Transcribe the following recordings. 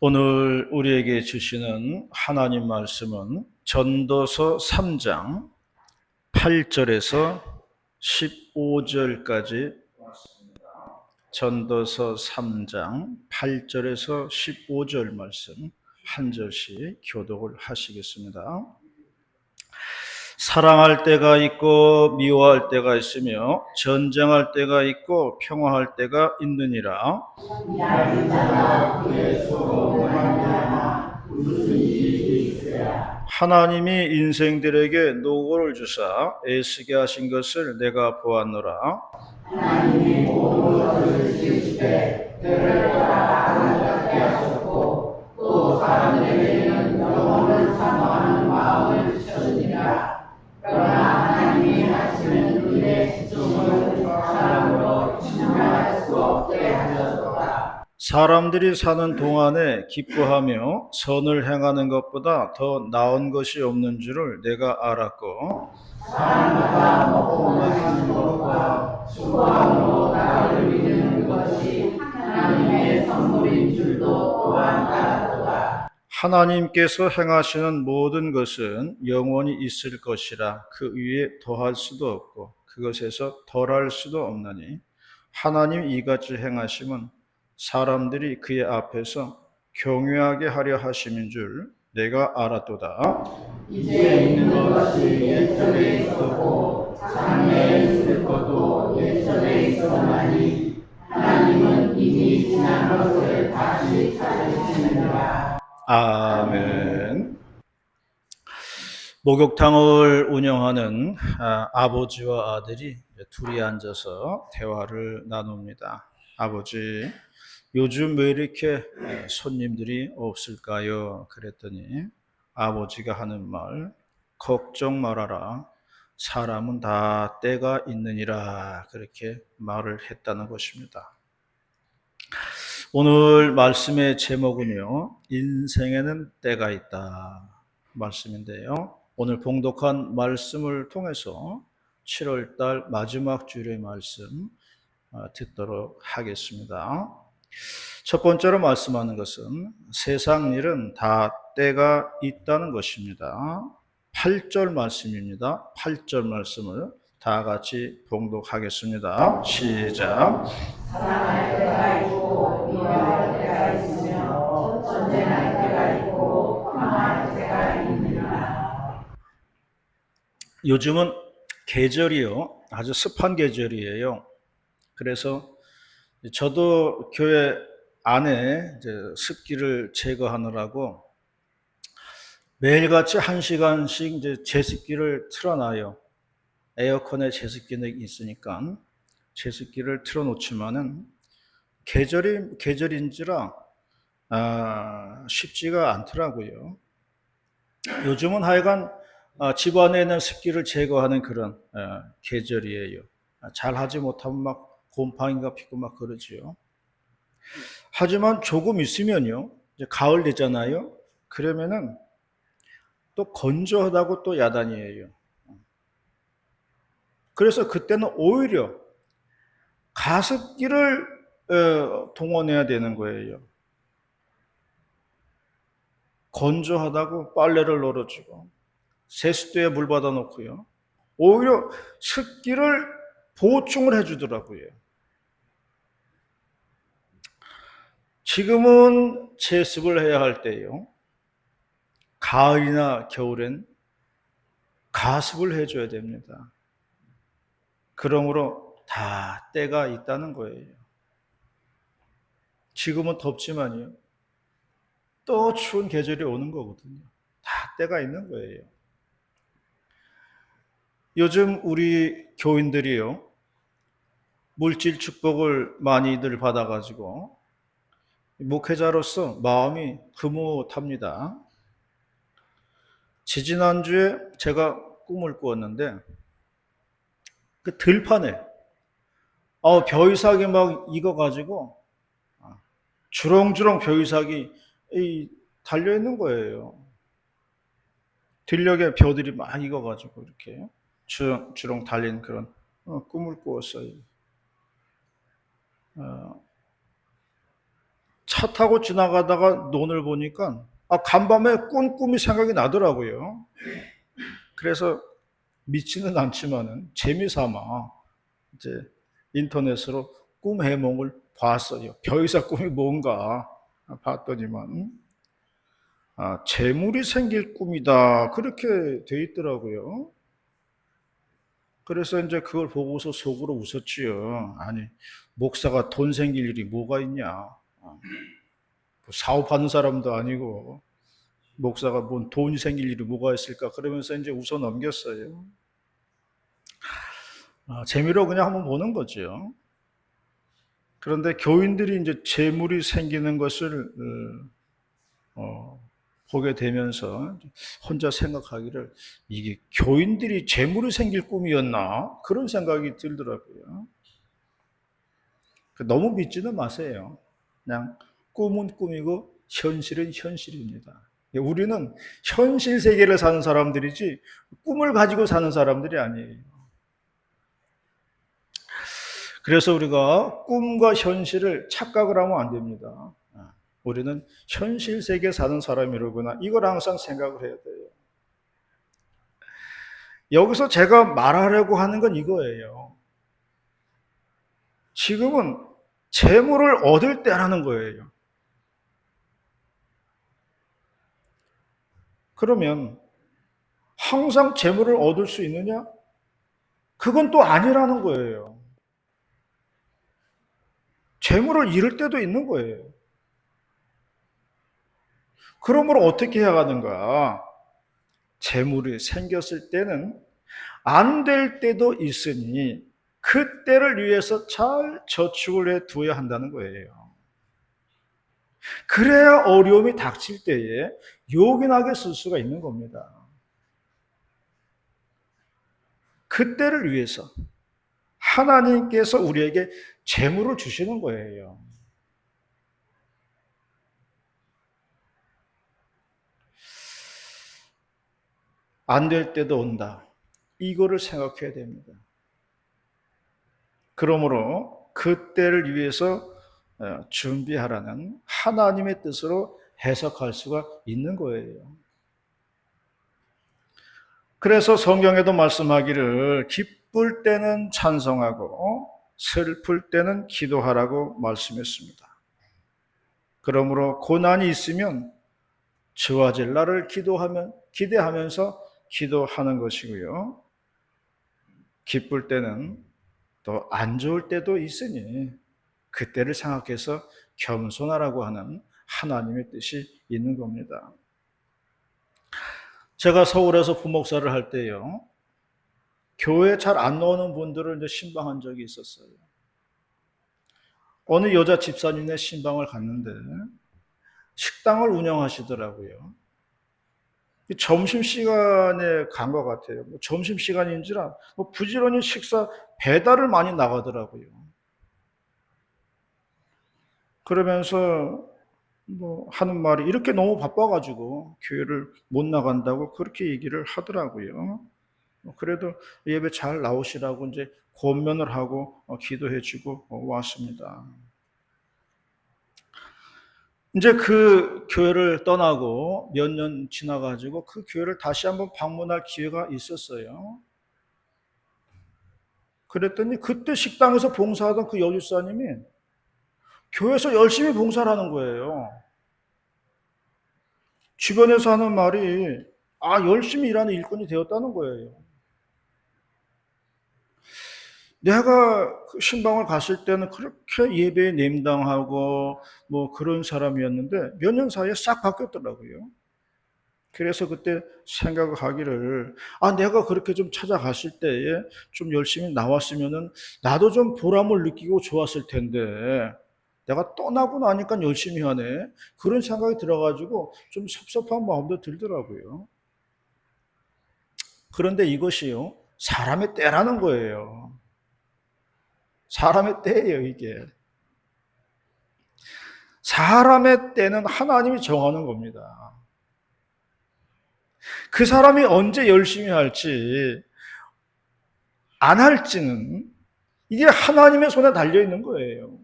오늘 우리에게 주시는 하나님 말씀은 전도서 3장 8절에서 15절까지 전도서 3장 8절에서 15절 말씀 한 절씩 교독을 하시겠습니다. 사랑할 때가 있고 미워할 때가 있으며 전쟁할 때가 있고 평화할 때가 있느니라. 하나님이 인생들에게 노고를 주사 애쓰게 하신 것을 내가 보았노라. 하나님이 모든 것을 지으시되 그를 따라 아름답게 하셨고 또 사람들에게는 영혼을 사모하는 마음을 주셨느니라. 그러나 하나님이 하시는 일의 시종을 사람으로 증명할 수 없게 하셨도다. 사람들이 사는 동안에 기뻐하며 선을 행하는 것보다 더 나은 것이 없는 줄을 내가 알았고 사람마다 먹고 마시는 것과 수고함으로 나를 믿는 것이 하나님의 선물인 줄도 또한 알았도다. 하나님께서 행하시는 모든 것은 영원히 있을 것이라 그 위에 더할 수도 없고 그것에서 덜할 수도 없나니 하나님 이같이 행하심은 사람들이 그의 앞에서 경외하게 하려 하심인 줄 내가 알았도다. 이제 있는 것이 옛전에 있었고 장래에 있을 것도 옛전에 있었나니 하나님은 이미 지난 것을 다시 찾으시느니라. 아멘. 목욕탕을 운영하는 아버지와 아들이 둘이 앉아서 대화를 나눕니다. 아버지, 요즘 왜 이렇게 손님들이 없을까요? 그랬더니 아버지가 하는 말, 걱정 말아라. 사람은 다 때가 있느니라. 그렇게 말을 했다는 것입니다. 오늘 말씀의 제목은요, 인생에는 때가 있다 말씀인데요. 오늘 봉독한 말씀을 통해서 7월달 마지막 주일의 말씀 듣도록 하겠습니다. 첫 번째로 말씀하는 것은 세상 일은 다 때가 있다는 것입니다. 8절 말씀입니다. 8절 말씀을 다 같이 봉독하겠습니다. 시작. 사랑할 때가 있고 미워할 때가 있으며 전쟁할 때가 있고 평화할 때가 있느니라. 요즘은 계절이요, 아주 습한 계절이에요. 그래서 저도 교회 안에 이제 습기를 제거하느라고 매일같이 1시간씩 이제 제습기를 틀어놔요. 에어컨에 제습기는 있으니까 제습기를 틀어놓지만은 계절인지라 쉽지가 않더라고요. 요즘은 하여간 집 안에 있는 습기를 제거하는 그런 계절이에요. 잘 하지 못하면 막 곰팡이가 피고 막 그러지요. 하지만 조금 있으면요, 이제 가을 되잖아요. 그러면은 또 건조하다고 또 야단이에요. 그래서 그때는 오히려 가습기를 동원해야 되는 거예요. 건조하다고 빨래를 널어주고 세숫대에 물 받아 놓고요. 오히려 습기를 보충을 해주더라고요. 지금은 제습을 해야 할 때요. 가을이나 겨울엔 가습을 해줘야 됩니다. 그러므로 다 때가 있다는 거예요. 지금은 덥지만요. 또 추운 계절이 오는 거거든요. 다 때가 있는 거예요. 요즘 우리 교인들이요, 물질 축복을 많이들 받아가지고 목회자로서 마음이 흐뭇합니다. 지지난주에 제가 꿈을 꾸었는데 그 들판에 벼이삭이 막 익어가지고 주렁주렁 벼이삭이 달려있는 거예요. 들녘에 벼들이 막 익어가지고 이렇게 주렁주렁 달린 그런 꿈을 꾸었어요. 차 타고 지나가다가 논을 보니까 간밤에 꾼 꿈이 생각이 나더라고요. 그래서 믿지는 않지만은 재미삼아 이제 인터넷으로 꿈 해몽을 봤어요. 별의사 꿈이 뭔가 봤더니만 재물이 생길 꿈이다 그렇게 돼 있더라고요. 그래서 이제 그걸 보고서 속으로 웃었지요. 아니 목사가 돈 생길 일이 뭐가 있냐? 사업하는 사람도 아니고 목사가 뭔 돈이 생길 일이 뭐가 있을까? 그러면서 이제 웃어 넘겼어요. 재미로 그냥 한번 보는 거죠. 그런데 교인들이 이제 재물이 생기는 것을 보게 되면서 혼자 생각하기를 이게 교인들이 재물이 생길 꿈이었나? 그런 생각이 들더라고요. 너무 믿지는 마세요. 그냥 꿈은 꿈이고 현실은 현실입니다. 우리는 현실 세계를 사는 사람들이지 꿈을 가지고 사는 사람들이 아니에요. 그래서 우리가 꿈과 현실을 착각을 하면 안 됩니다. 우리는 현실 세계에 사는 사람이로구나. 이걸 항상 생각을 해야 돼요. 여기서 제가 말하려고 하는 건 이거예요. 지금은 재물을 얻을 때라는 거예요. 그러면 항상 재물을 얻을 수 있느냐? 그건 또 아니라는 거예요. 재물을 잃을 때도 있는 거예요. 그러므로 어떻게 해야 하는가? 재물이 생겼을 때는 안 될 때도 있으니 그때를 위해서 잘 저축을 해 두어야 한다는 거예요. 그래야 어려움이 닥칠 때에 요긴하게 쓸 수가 있는 겁니다. 그때를 위해서 하나님께서 우리에게 재물을 주시는 거예요. 안 될 때도 온다. 이거를 생각해야 됩니다. 그러므로 그때를 위해서 준비하라는 하나님의 뜻으로 해석할 수가 있는 거예요. 그래서 성경에도 말씀하기를 기쁠 때는 찬송하고 슬플 때는 기도하라고 말씀했습니다. 그러므로 고난이 있으면 좋아질 날을 기대하면서 기도하는 것이고요. 기쁠 때는 또 안 좋을 때도 있으니 그때를 생각해서 겸손하라고 하는 하나님의 뜻이 있는 겁니다. 제가 서울에서 부목사를 할 때요, 교회 잘 안 나오는 분들을 이제 신방한 적이 있었어요. 어느 여자 집사님네 신방을 갔는데 식당을 운영하시더라고요. 점심시간에 간 것 같아요. 점심시간인지라 부지런히 식사 배달을 많이 나가더라고요. 그러면서 하는 말이 이렇게 너무 바빠가지고 교회를 못 나간다고 그렇게 얘기를 하더라고요. 그래도 예배 잘 나오시라고 이제 권면을 하고 기도해주고 왔습니다. 이제 그 교회를 떠나고 몇 년 지나가지고 그 교회를 다시 한번 방문할 기회가 있었어요. 그랬더니 그때 식당에서 봉사하던 그 여주사님이 교회에서 열심히 봉사를 하는 거예요. 주변에서 하는 말이 열심히 일하는 일꾼이 되었다는 거예요. 내가 그 신방을 갔을 때는 그렇게 예배에 냉담하고 그런 사람이었는데 몇 년 사이에 싹 바뀌었더라고요. 그래서 그때 생각을 하기를 내가 그렇게 좀 찾아갔을 때에 좀 열심히 나왔으면은 나도 좀 보람을 느끼고 좋았을 텐데 내가 떠나고 나니까 열심히 하네. 그런 생각이 들어가지고 좀 섭섭한 마음도 들더라고요. 그런데 이것이요, 사람의 때라는 거예요. 사람의 때예요, 이게. 사람의 때는 하나님이 정하는 겁니다. 그 사람이 언제 열심히 할지, 안 할지는 이게 하나님의 손에 달려 있는 거예요.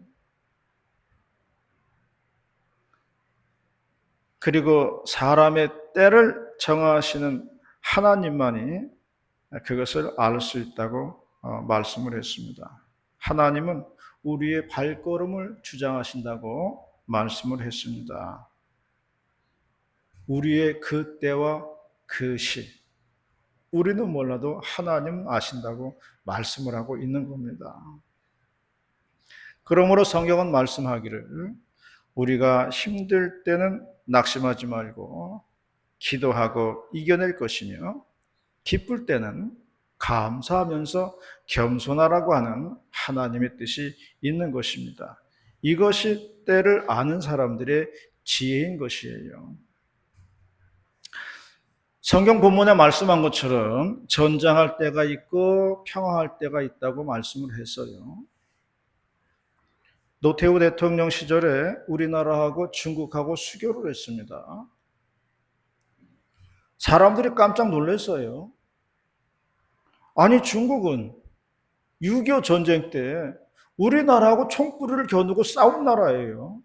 그리고 사람의 때를 정하시는 하나님만이 그것을 알 수 있다고 말씀을 했습니다. 하나님은 우리의 발걸음을 주장하신다고 말씀을 했습니다. 우리의 그 때와 그 시, 우리는 몰라도 하나님은 아신다고 말씀을 하고 있는 겁니다. 그러므로 성경은 말씀하기를 우리가 힘들 때는 낙심하지 말고 기도하고 이겨낼 것이며 기쁠 때는 감사하면서 겸손하라고 하는 하나님의 뜻이 있는 것입니다. 이것이 때를 아는 사람들의 지혜인 것이에요. 성경 본문에 말씀한 것처럼 전장할 때가 있고 평화할 때가 있다고 말씀을 했어요. 노태우 대통령 시절에 우리나라하고 중국하고 수교를 했습니다. 사람들이 깜짝 놀랐어요. 아니, 중국은 6.25 전쟁 때 우리나라하고 총구리를 겨누고 싸운 나라예요.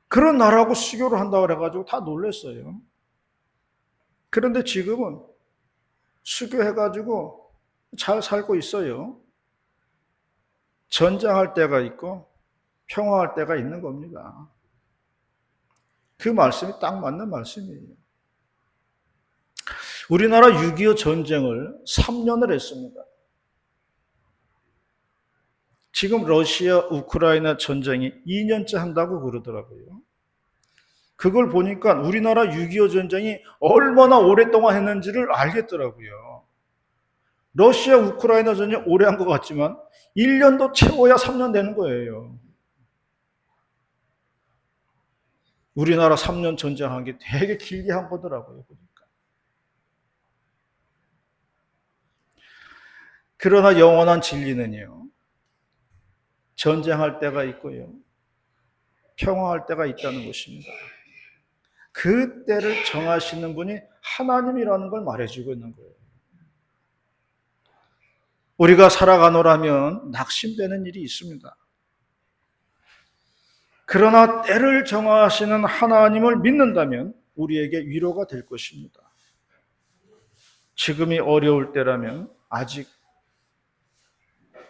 그런 나라하고 수교를 한다고 그래가지고 다 놀랐어요. 그런데 지금은 수교해가지고 잘 살고 있어요. 전쟁할 때가 있고 평화할 때가 있는 겁니다. 그 말씀이 딱 맞는 말씀이에요. 우리나라 6.25 전쟁을 3년을 했습니다. 지금 러시아 우크라이나 전쟁이 2년째 한다고 그러더라고요. 그걸 보니까 우리나라 6.25 전쟁이 얼마나 오랫동안 했는지를 알겠더라고요. 러시아 우크라이나 전쟁 오래 한 것 같지만 1년도 채워야 3년 되는 거예요. 우리나라 3년 전쟁한 게 되게 길게 한 거더라고요. 보니까. 그러나 영원한 진리는요, 전쟁할 때가 있고요, 평화할 때가 있다는 것입니다. 그 때를 정하시는 분이 하나님이라는 걸 말해주고 있는 거예요. 우리가 살아가노라면 낙심되는 일이 있습니다. 그러나 때를 정하시는 하나님을 믿는다면 우리에게 위로가 될 것입니다. 지금이 어려울 때라면 아직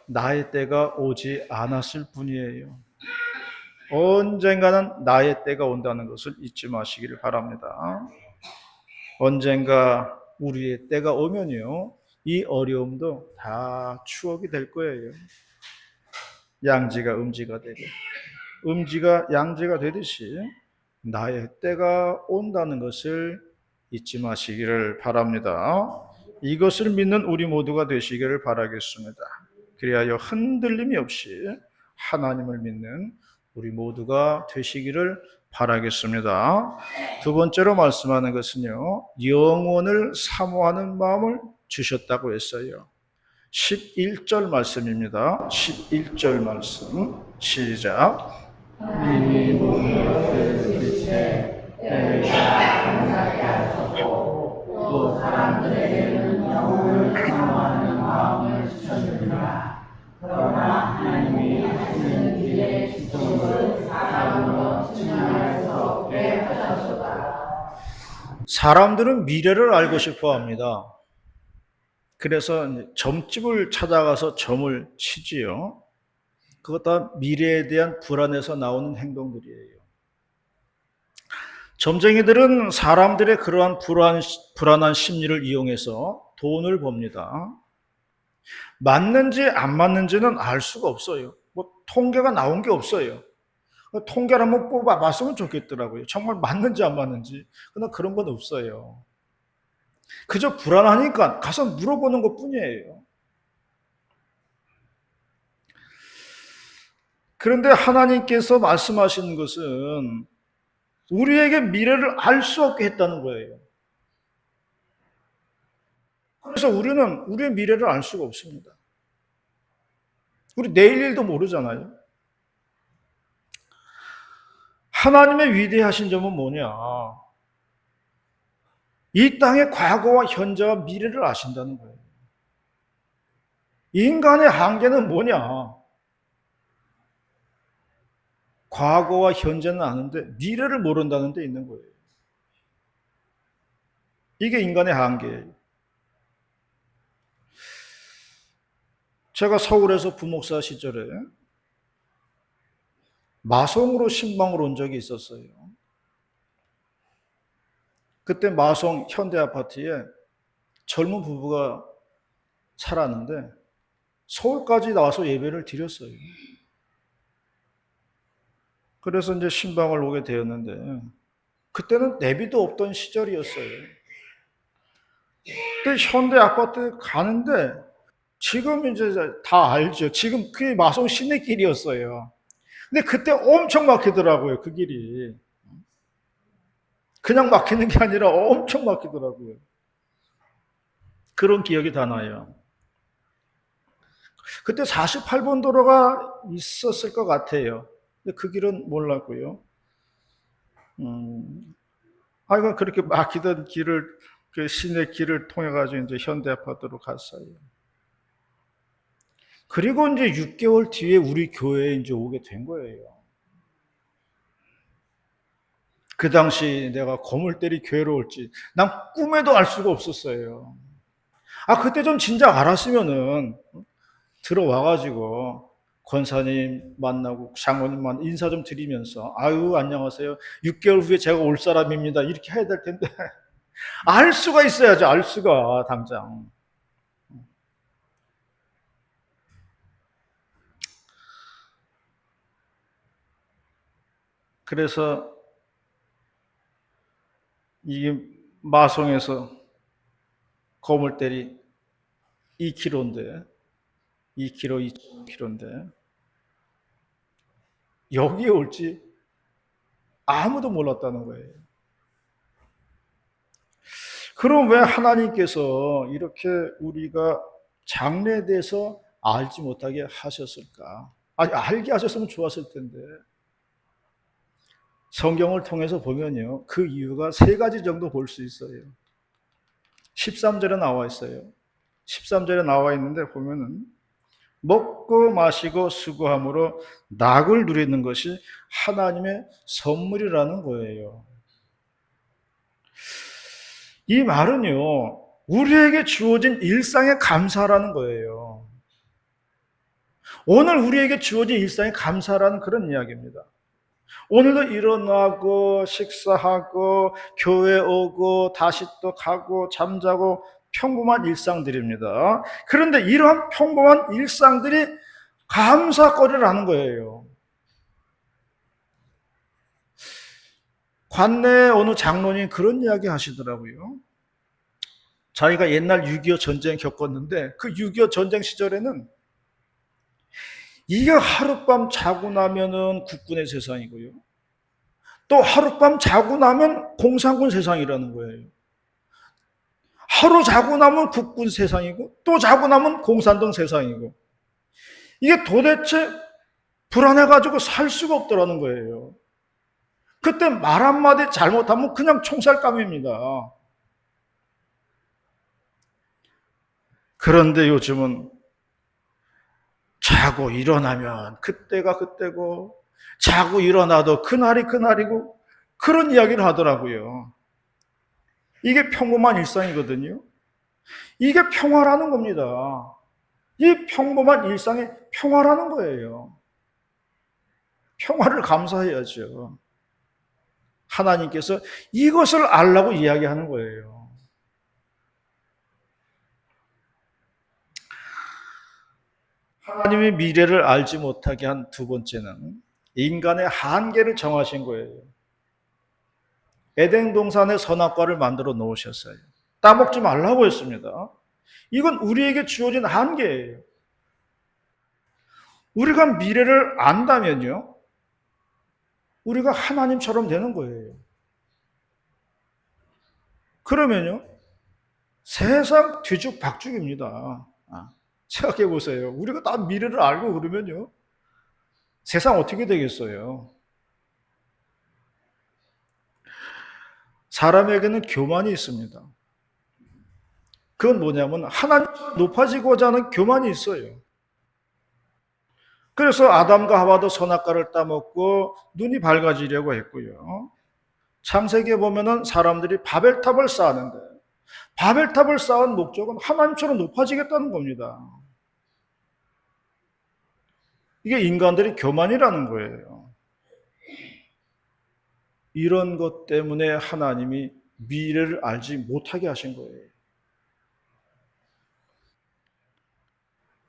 나의 때가 오지 않았을 뿐이에요. 언젠가는 나의 때가 온다는 것을 잊지 마시기를 바랍니다. 언젠가 우리의 때가 오면요, 이 어려움도 다 추억이 될 거예요. 양지가 음지가 되고 음지가 양지가 되듯이 나의 때가 온다는 것을 잊지 마시기를 바랍니다. 이것을 믿는 우리 모두가 되시기를 바라겠습니다. 그리하여 흔들림이 없이 하나님을 믿는 우리 모두가 되시기를 바라겠습니다. 두 번째로 말씀하는 것은요, 영원을 사모하는 마음을 주셨다고 했어요. 11절 말씀입니다. 11절 말씀 시작. 하나님이 모든 것을 주시되 때를 감사하게 하셨고 또 사람들에게는 영원을 사모하는 마음을 주셨느니라. 그러나 하나님이 하시는 일의 기초를 사람으로 증명할 수 없게 하셨다. 사람들은 미래를 알고 싶어 합니다. 그래서 점집을 찾아가서 점을 치지요. 그것 다 미래에 대한 불안에서 나오는 행동들이에요. 점쟁이들은 사람들의 그러한 불안한 심리를 이용해서 돈을 법니다. 맞는지 안 맞는지는 알 수가 없어요. 뭐 통계가 나온 게 없어요. 통계를 한번 뽑아봤으면 좋겠더라고요. 정말 맞는지 안 맞는지. 그러나 그런 건 없어요. 그저 불안하니까 가서 물어보는 것 뿐이에요. 그런데 하나님께서 말씀하시는 것은 우리에게 미래를 알 수 없게 했다는 거예요. 그래서 우리는 우리의 미래를 알 수가 없습니다. 우리 내일 일도 모르잖아요. 하나님의 위대하신 점은 뭐냐? 이 땅의 과거와 현재와 미래를 아신다는 거예요. 인간의 한계는 뭐냐? 과거와 현재는 아는데 미래를 모른다는 데 있는 거예요. 이게 인간의 한계예요. 제가 서울에서 부목사 시절에 마송으로 신방을 온 적이 있었어요. 그때 마송 현대아파트에 젊은 부부가 살았는데 서울까지 나와서 예배를 드렸어요. 그래서 이제 신방을 오게 되었는데 그때는 내비도 없던 시절이었어요. 근데 현대아파트에 가는데 지금 이제 다 알죠. 지금 그게 마송 시내길이었어요. 근데 그때 엄청 막히더라고요, 그 길이. 그냥 막히는 게 아니라 엄청 막히더라고요. 그런 기억이 다 나요. 그때 48번 도로가 있었을 것 같아요. 근데 그 길은 몰랐고요. 하여간 그렇게 막히던 길을, 그 시내 길을 통해가지고 이제 현대 아파트로 갔어요. 그리고 이제 6개월 뒤에 우리 교회에 이제 오게 된 거예요. 그 당시 내가 거물때리 교회로 올지 난 꿈에도 알 수가 없었어요. 그때 좀 진작 알았으면은 들어와가지고 권사님 만나고 장로님 만나고 인사 좀 드리면서 아유 안녕하세요. 6개월 후에 제가 올 사람입니다. 이렇게 해야 될 텐데 알 수가 있어야죠. 알 수가 당장. 그래서 이게 마송에서 거물때리 2km인데 2km, 2.5km인데 여기에 올지 아무도 몰랐다는 거예요. 그럼 왜 하나님께서 이렇게 우리가 장래에 대해서 알지 못하게 하셨을까? 아니, 알게 하셨으면 좋았을 텐데. 성경을 통해서 보면요. 그 이유가 세 가지 정도 볼 수 있어요. 13절에 나와 있어요. 13절에 나와 있는데 보면은 먹고 마시고 수고함으로 낙을 누리는 것이 하나님의 선물이라는 거예요. 이 말은요, 우리에게 주어진 일상의 감사라는 거예요. 오늘 우리에게 주어진 일상의 감사라는 그런 이야기입니다. 오늘도 일어나고 식사하고 교회 오고 다시 또 가고 잠자고 평범한 일상들입니다. 그런데 이러한 평범한 일상들이 감사거리라는 거예요. 관내에 어느 장로님 그런 이야기 하시더라고요. 자기가 옛날 6.25 전쟁 겪었는데 그 6.25 전쟁 시절에는 이게 하룻밤 자고 나면은 국군의 세상이고요. 또 하룻밤 자고 나면 공산군 세상이라는 거예요. 하루 자고 나면 국군 세상이고 또 자고 나면 공산당 세상이고 이게 도대체 불안해가지고 살 수가 없더라는 거예요. 그때 말 한마디 잘못하면 그냥 총살감입니다. 그런데 요즘은 자고 일어나면 그때가 그때고 자고 일어나도 그날이 그날이고 그런 이야기를 하더라고요. 이게 평범한 일상이거든요. 이게 평화라는 겁니다. 이 평범한 일상의 평화라는 거예요. 평화를 감사해야죠. 하나님께서 이것을 알라고 이야기하는 거예요. 하나님의 미래를 알지 못하게 한 두 번째는 인간의 한계를 정하신 거예요. 에덴 동산에 선악과를 만들어 놓으셨어요. 따먹지 말라고 했습니다. 이건 우리에게 주어진 한계예요. 우리가 미래를 안다면요, 우리가 하나님처럼 되는 거예요. 그러면요, 세상 뒤죽박죽입니다. 생각해 보세요. 우리가 다 미래를 알고 그러면요, 세상 어떻게 되겠어요? 사람에게는 교만이 있습니다. 그건 뭐냐면 하나님 높아지고자 하는 교만이 있어요. 그래서 아담과 하와도 선악과를 따먹고 눈이 밝아지려고 했고요. 창세기에 보면은 사람들이 바벨탑을 쌓았는데 바벨탑을 쌓은 목적은 하나님처럼 높아지겠다는 겁니다. 이게 인간들이 교만이라는 거예요. 이런 것 때문에 하나님이 미래를 알지 못하게 하신 거예요.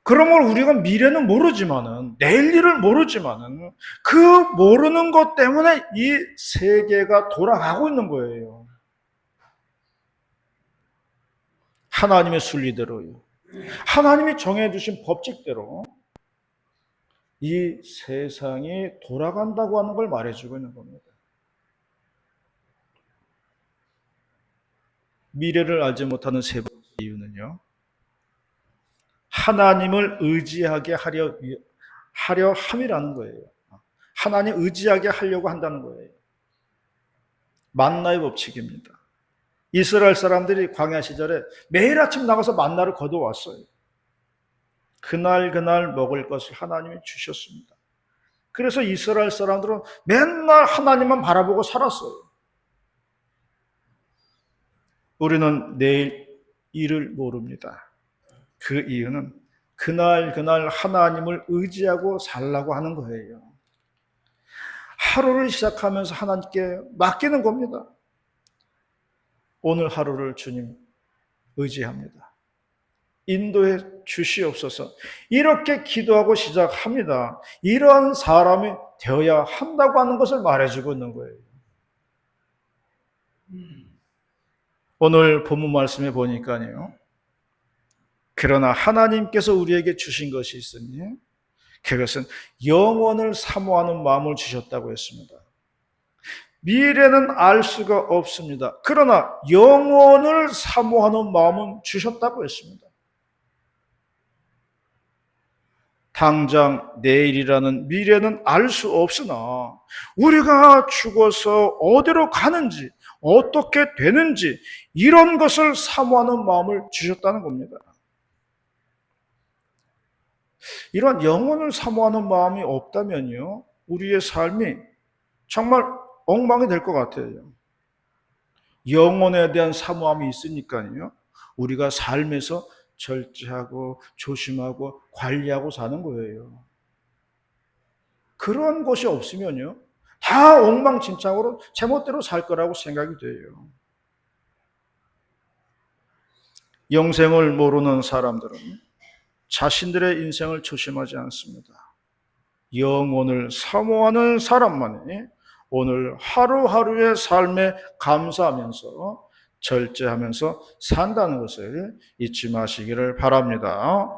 그런 걸 우리가 미래는 모르지만은, 내일 일을 모르지만은, 그 모르는 것 때문에 이 세계가 돌아가고 있는 거예요. 하나님의 순리대로요. 하나님이 정해주신 법칙대로 이 세상이 돌아간다고 하는 걸 말해주고 있는 겁니다. 미래를 알지 못하는 세 번째 이유는요, 하나님을 의지하게 하려 함이라는 거예요. 하나님 의지하게 하려고 한다는 거예요. 만나의 법칙입니다. 이스라엘 사람들이 광야 시절에 매일 아침 나가서 만나를 거둬왔어요. 그날 먹을 것을 하나님이 주셨습니다. 그래서 이스라엘 사람들은 맨날 하나님만 바라보고 살았어요. 우리는 내일 일을 모릅니다. 그 이유는 그날 하나님을 의지하고 살라고 하는 거예요. 하루를 시작하면서 하나님께 맡기는 겁니다. 오늘 하루를 주님 의지합니다. 인도해 주시옵소서. 이렇게 기도하고 시작합니다. 이러한 사람이 되어야 한다고 하는 것을 말해주고 있는 거예요. 오늘 본문 말씀에 보니까요. 그러나 하나님께서 우리에게 주신 것이 있으니 그것은 영원을 사모하는 마음을 주셨다고 했습니다. 미래는 알 수가 없습니다. 그러나 영원을 사모하는 마음은 주셨다고 했습니다. 당장 내일이라는 미래는 알 수 없으나 우리가 죽어서 어디로 가는지 어떻게 되는지 이런 것을 사모하는 마음을 주셨다는 겁니다. 이런 영혼을 사모하는 마음이 없다면요, 우리의 삶이 정말 엉망이 될 것 같아요. 영혼에 대한 사모함이 있으니까요, 우리가 삶에서 절제하고 조심하고 관리하고 사는 거예요. 그런 것이 없으면요, 다 엉망진창으로 제멋대로 살 거라고 생각이 돼요. 영생을 모르는 사람들은 자신들의 인생을 조심하지 않습니다. 영혼을 사모하는 사람만이 오늘 하루하루의 삶에 감사하면서 절제하면서 산다는 것을 잊지 마시기를 바랍니다.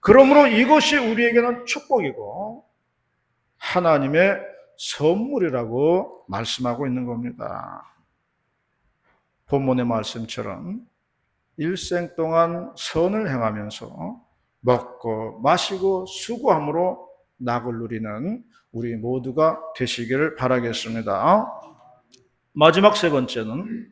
그러므로 이것이 우리에게는 축복이고 하나님의 선물이라고 말씀하고 있는 겁니다. 본문의 말씀처럼 일생 동안 선을 행하면서 먹고 마시고 수고함으로 낙을 누리는 우리 모두가 되시기를 바라겠습니다. 마지막 세 번째는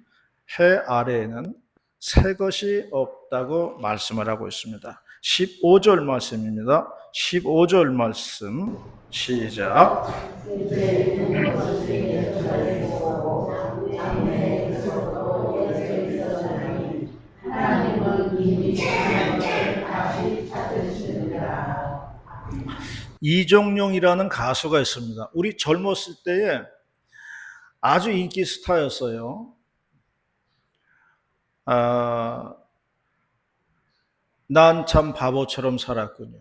해 아래에는 새 것이 없다고 말씀을 하고 있습니다. 15절 말씀입니다. 15절 말씀 시작. 이종용이라는 가수가 있습니다. 우리 젊었을 때에 아주 인기 스타였어요. 난 참 바보처럼 살았군요.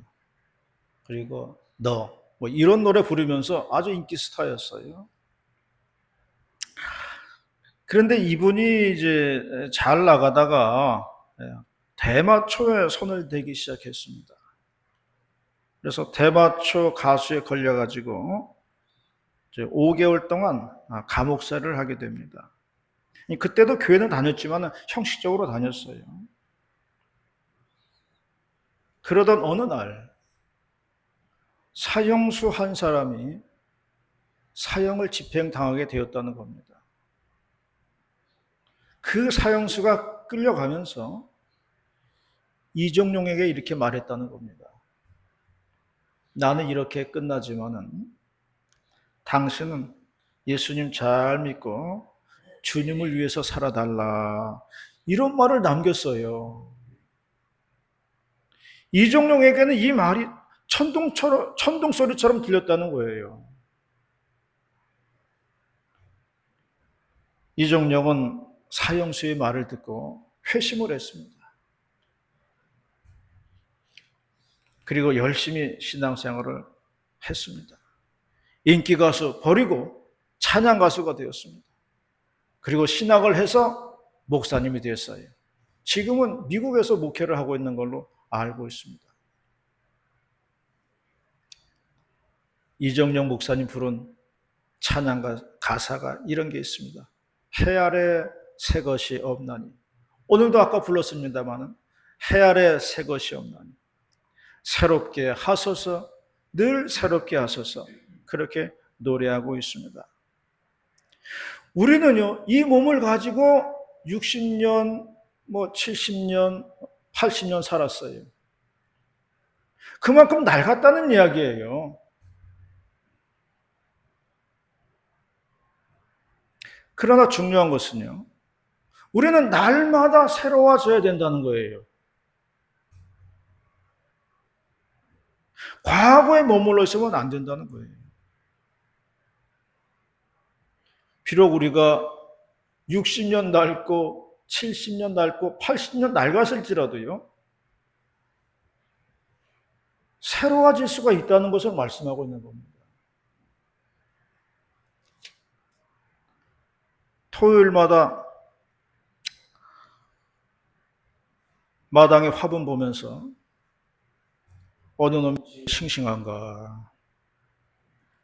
그리고 너, 뭐 이런 노래 부르면서 아주 인기 스타였어요. 그런데 이분이 이제 잘 나가다가 대마초에 손을 대기 시작했습니다. 그래서 대마초 가수에 걸려가지고 이제 5개월 동안 감옥살이를 하게 됩니다. 그때도 교회는 다녔지만 형식적으로 다녔어요. 그러던 어느 날 사형수 한 사람이 사형을 집행당하게 되었다는 겁니다. 그 사형수가 끌려가면서 이종용에게 이렇게 말했다는 겁니다. 나는 이렇게 끝나지만은 당신은 예수님 잘 믿고 주님을 위해서 살아달라. 이런 말을 남겼어요. 이종용에게는 이 말이 천둥 소리처럼 들렸다는 거예요. 이종용은 사형수의 말을 듣고 회심을 했습니다. 그리고 열심히 신앙생활을 했습니다. 인기 가수 버리고 찬양 가수가 되었습니다. 그리고 신학을 해서 목사님이 되었어요. 지금은 미국에서 목회를 하고 있는 걸로 알고 있습니다. 이정영 목사님 부른 찬양 가사가 이런 게 있습니다. 해 아래 새 것이 없나니. 오늘도 아까 불렀습니다마는 해 아래 새 것이 없나니. 새롭게 하소서, 늘 새롭게 하소서. 그렇게 노래하고 있습니다. 우리는요, 이 몸을 가지고 60년, 70년, 80년 살았어요. 그만큼 낡았다는 이야기예요. 그러나 중요한 것은요, 우리는 날마다 새로워져야 된다는 거예요. 과거에 머물러 있으면 안 된다는 거예요. 비록 우리가 60년 낡고 70년 낡고 80년 낡았을지라도요, 새로워질 수가 있다는 것을 말씀하고 있는 겁니다. 토요일마다 마당에 화분 보면서 어느 놈이 싱싱한가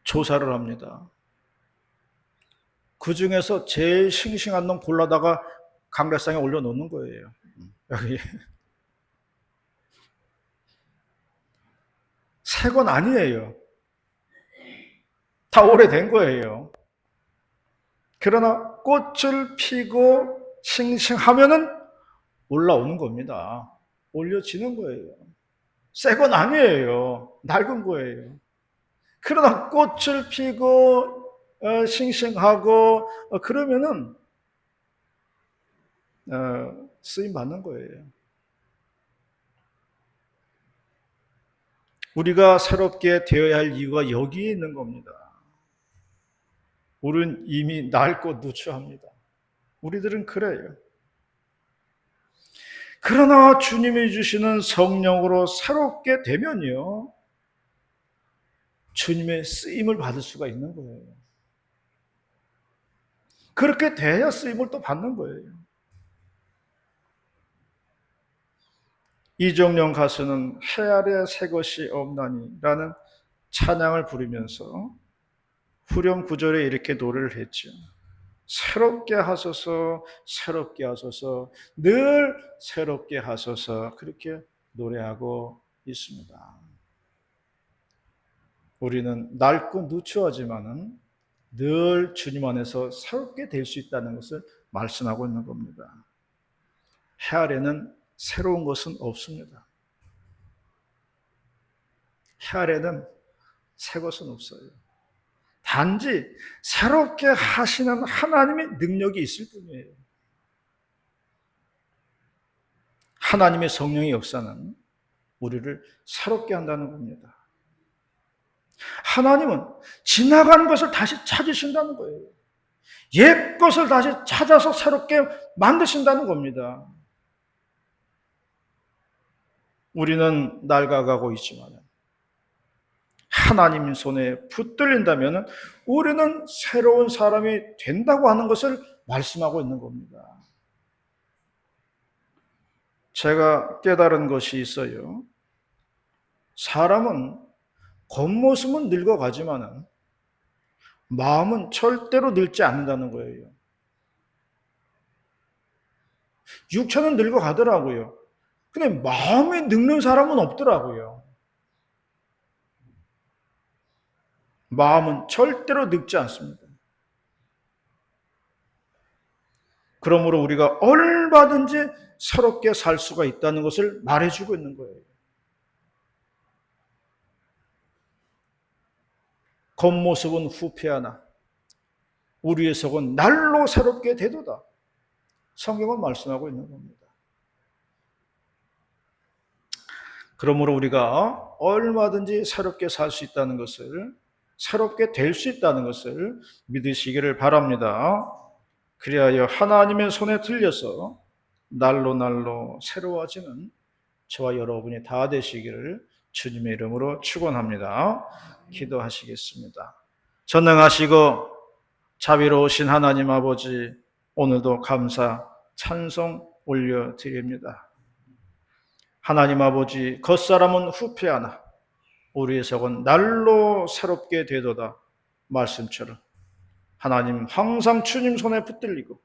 조사를 합니다. 그 중에서 제일 싱싱한 놈 골라다가 강대상에 올려놓는 거예요. 여기 새 건 아니에요. 다 오래된 거예요. 그러나 꽃을 피고 싱싱하면은 올라오는 겁니다. 올려지는 거예요. 새 건 아니에요. 낡은 거예요. 그러나 꽃을 피고 싱싱하고 그러면은 쓰임 받는 거예요. 우리가 새롭게 되어야 할 이유가 여기에 있는 겁니다. 우리는 이미 낡고 누추합니다. 우리들은 그래요. 그러나 주님이 주시는 성령으로 새롭게 되면요, 주님의 쓰임을 받을 수가 있는 거예요. 그렇게 돼야 쓰임을 또 받는 거예요. 이종영 가수는 해 아래 새 것이 없나니 라는 찬양을 부르면서 후렴 구절에 이렇게 노래를 했죠. 새롭게 하소서, 새롭게 하소서, 늘 새롭게 하소서, 그렇게 노래하고 있습니다. 우리는 낡고 누추하지만은 늘 주님 안에서 새롭게 될 수 있다는 것을 말씀하고 있는 겁니다. 해 아래는 새로운 것은 없습니다. 해 아래는 새 것은 없어요. 단지 새롭게 하시는 하나님의 능력이 있을 뿐이에요. 하나님의 성령의 역사는 우리를 새롭게 한다는 겁니다. 하나님은 지나간 것을 다시 찾으신다는 거예요. 옛 것을 다시 찾아서 새롭게 만드신다는 겁니다. 우리는 낡아가고 있지만 하나님 손에 붙들린다면 우리는 새로운 사람이 된다고 하는 것을 말씀하고 있는 겁니다. 제가 깨달은 것이 있어요. 사람은 겉모습은 늙어가지만 마음은 절대로 늙지 않는다는 거예요. 육체는 늙어가더라고요. 근데 마음이 늙는 사람은 없더라고요. 마음은 절대로 늙지 않습니다. 그러므로 우리가 얼마든지 새롭게 살 수가 있다는 것을 말해주고 있는 거예요. 겉모습은 후패하나 우리의 속은 날로 새롭게 되도다. 성경은 말씀하고 있는 겁니다. 그러므로 우리가 얼마든지 새롭게 살 수 있다는 것을, 새롭게 될 수 있다는 것을 믿으시기를 바랍니다. 그리하여 하나님의 손에 들려서 날로 날로 새로워지는 저와 여러분이 다 되시기를 주님의 이름으로 축원합니다. 기도하시겠습니다. 전능하시고 자비로우신 하나님 아버지, 오늘도 감사 찬송 올려드립니다. 하나님 아버지, 겉사람은 후패하나 우리의 속은 날로 새롭게 되도다 말씀처럼 하나님 항상 주님 손에 붙들리고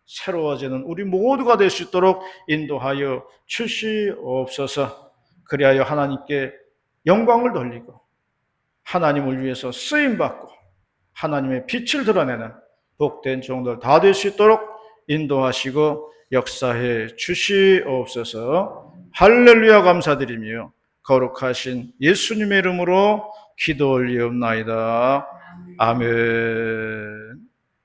새로워지는 우리 모두가 될 수 있도록 인도하여 주시옵소서. 그리하여 하나님께 영광을 돌리고 하나님을 위해서 쓰임받고 하나님의 빛을 드러내는 복된 종들 다 될 수 있도록 인도하시고 역사해 주시옵소서. 할렐루야 감사드리며 거룩하신 예수님의 이름으로 기도 올리옵나이다. 아멘.